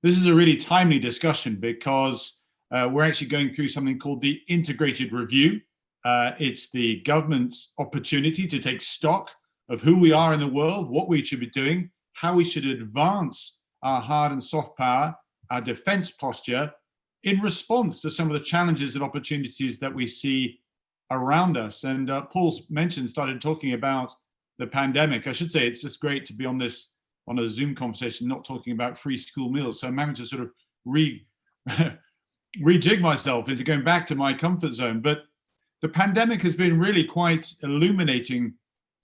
This is a really timely discussion because we're actually going through something called the integrated review. It's the government's opportunity to take stock of who we are in the world, what we should be doing, how we should advance our hard and soft power, our defense posture in response to some of the challenges and opportunities that we see around us. And Paul's started talking about the pandemic. I should say it's just great to be on a Zoom conversation, not talking about free school meals. So I'm having to sort of rejig myself into going back to my comfort zone. But the pandemic has been really quite illuminating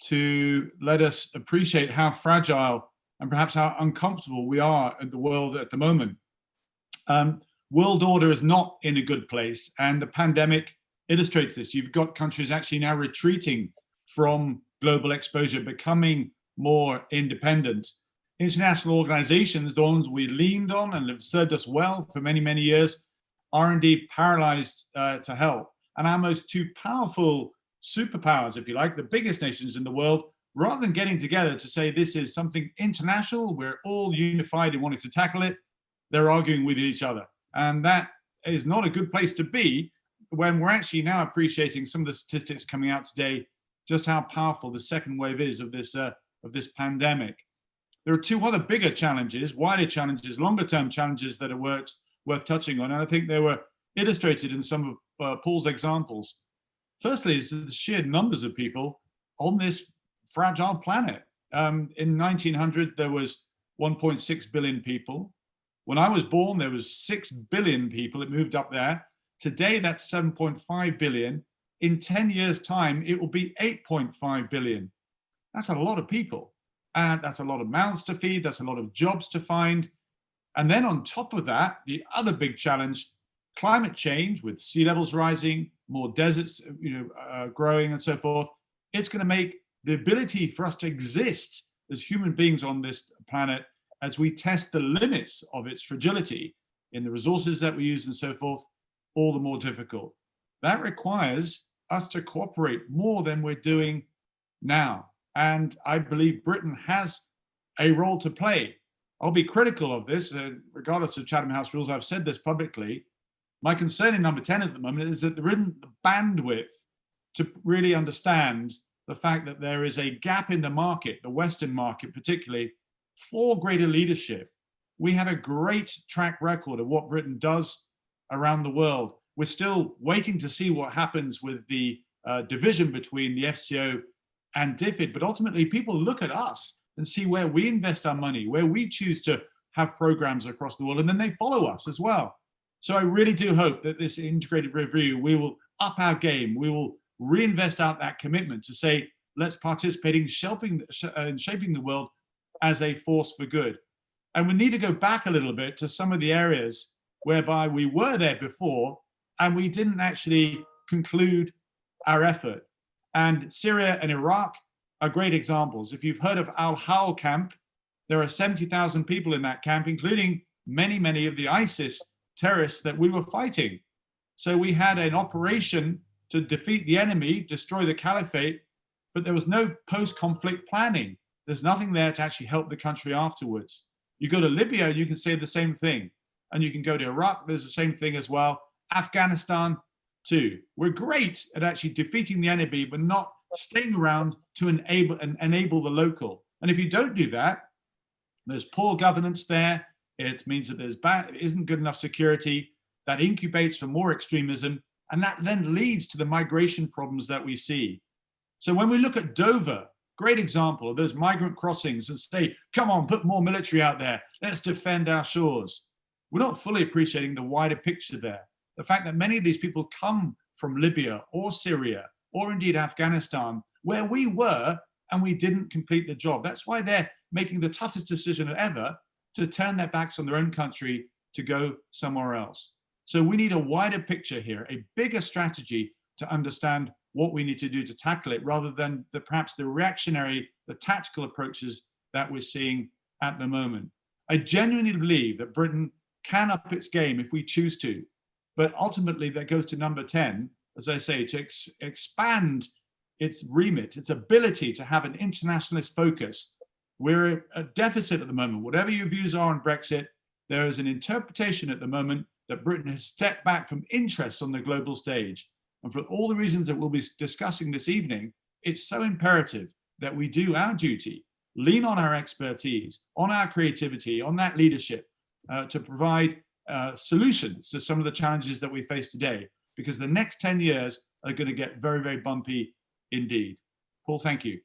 to let us appreciate how fragile and perhaps how uncomfortable we are in the world at the moment. World order is not in a good place, and the pandemic illustrates this. You've got countries actually now retreating from global exposure, becoming more independent. International organizations, the ones we leaned on and have served us well for many, many years, are indeed paralyzed to help. And our most two powerful superpowers, if you like, the biggest nations in the world, rather than getting together to say this is something international, we're all unified in wanting to tackle it, they're arguing with each other. And that is not a good place to be when we're actually now appreciating some of the statistics coming out today, just how powerful the second wave is of this pandemic. There are two other bigger challenges, wider challenges, longer term challenges that are worth touching on. And I think they were illustrated in some of Paul's examples. Firstly, is the sheer numbers of people on this fragile planet. In 1900, there was 1.6 billion people. When I was born, there was 6 billion people. It moved up there. Today, that's 7.5 billion. In 10 years' time, it will be 8.5 billion. That's a lot of people. And that's a lot of mouths to feed. That's a lot of jobs to find. And then on top of that, the other big challenge, climate change with sea levels rising, more deserts growing and so forth. It's going to make the ability for us to exist as human beings on this planet, as we test the limits of its fragility in the resources that we use and so forth, all the more difficult. That requires us to cooperate more than we're doing now. And I believe Britain has a role to play. I'll be critical of this, regardless of Chatham House rules. I've said this publicly. My concern in number 10 at the moment is that there isn't the bandwidth to really understand the fact that there is a gap in the market, the Western market particularly, for greater leadership. We have a great track record of what Britain does around the world. We're still waiting to see what happens with the division between the FCO and DFID, but ultimately people look at us and see where we invest our money, where we choose to have programs across the world, and then they follow us as well. So I really do hope that this integrated review, we will up our game, we will reinvest out that commitment to say, let's participate in shaping the world as a force for good. And we need to go back a little bit to some of the areas whereby we were there before and we didn't actually conclude our effort. And Syria and Iraq are great examples. If you've heard of Al-Hal camp, there are 70,000 people in that camp, including many, many of the ISIS terrorists that we were fighting. So we had an operation to defeat the enemy, destroy the caliphate, but there was no post-conflict planning. There's nothing there to actually help the country afterwards. You go to Libya, you can say the same thing. And you can go to Iraq, there's the same thing as well. Afghanistan too. We're great at actually defeating the enemy, but not staying around to enable the local. And if you don't do that, there's poor governance there. It means that it isn't good enough security. That incubates for more extremism. And that then leads to the migration problems that we see. So when we look at Dover, great example of those migrant crossings, and say, come on, put more military out there. Let's defend our shores. We're not fully appreciating the wider picture there. The fact that many of these people come from Libya or Syria or indeed Afghanistan, where we were and we didn't complete the job. That's why they're making the toughest decision ever to turn their backs on their own country to go somewhere else. So we need a wider picture here, a bigger strategy to understand what we need to do to tackle it, rather than perhaps the reactionary, the tactical approaches that we're seeing at the moment. I genuinely believe that Britain can up its game if we choose to, but ultimately that goes to number 10, as I say, to expand its remit, its ability to have an internationalist focus. We're at a deficit at the moment. Whatever your views are on Brexit, there is an interpretation at the moment that Britain has stepped back from interest on the global stage. And for all the reasons that we'll be discussing this evening, it's so imperative that we do our duty, lean on our expertise, on our creativity, on that leadership to provide solutions to some of the challenges that we face today, because the next 10 years are going to get very, very bumpy indeed. Paul, thank you.